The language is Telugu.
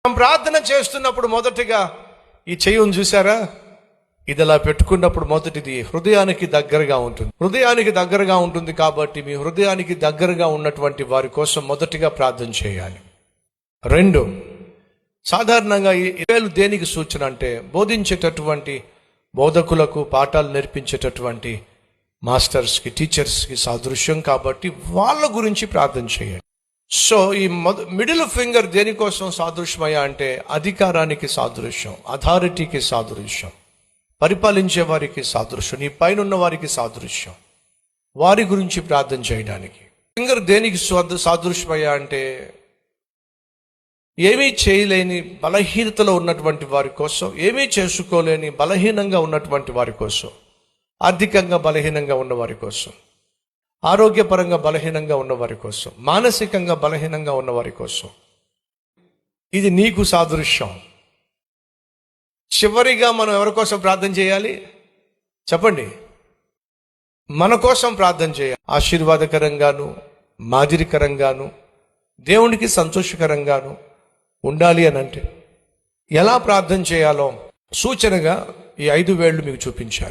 మనం ప్రార్థన చేస్తున్నప్పుడు మొదటిగా ఈ చెయ్యిని చూసారా, ఇది అలా పెట్టుకున్నప్పుడు మొదటిది హృదయానికి దగ్గరగా ఉంటుంది. హృదయానికి దగ్గరగా ఉంటుంది కాబట్టి మీ హృదయానికి దగ్గరగా ఉన్నటువంటి వారి కోసం మొదటిగా ప్రార్థన చేయాలి. 2, సాధారణంగా ఈ వేలు దేనికి సూచన అంటే బోధించేటటువంటి బోధకులకు, పాఠాలు నేర్పించేటటువంటి మాస్టర్స్కి, టీచర్స్కి సాదృశ్యం కాబట్టి వాళ్ళ గురించి ప్రార్థన చేయండి. సో ఈ మిడిల్ ఫింగర్ దేనికోసం సాదృశ్యమయ్యా అంటే అధికారానికి సాదృశ్యం, అథారిటీకి సాదృశ్యం, పరిపాలించే వారికి సాదృశ్యం, నీ పైన ఉన్న వారికి సాదృశ్యం, వారి గురించి ప్రార్థన చేయడానికి. ఫింగర్ దేనికి సాదృశ్యమయ్యా అంటే ఏమీ చేయలేని బలహీనతలో ఉన్నటువంటి వారి కోసం, ఏమీ చేసుకోలేని బలహీనంగా ఉన్నటువంటి వారి కోసం, ఆర్థికంగా బలహీనంగా ఉన్న వారి కోసం, ఆరోగ్యపరంగా బలహీనంగా ఉన్న వారి కోసం, మానసికంగా బలహీనంగా ఉన్న వారి కోసం ఇది నీకు సాదృశ్యం. చివరిగా మనం ఎవరి కోసం ప్రార్థన చేయాలి చెప్పండి? మన కోసం ప్రార్థన చేయాలి. ఆశీర్వాదకరంగాను, మాదిరికరంగాను, దేవునికి సంతోషకరంగాను ఉండాలి అని అంటే ఎలా ప్రార్థన చేయాలో సూచనగా ఈ 5 వేళ్ళు మీకు చూపించాను.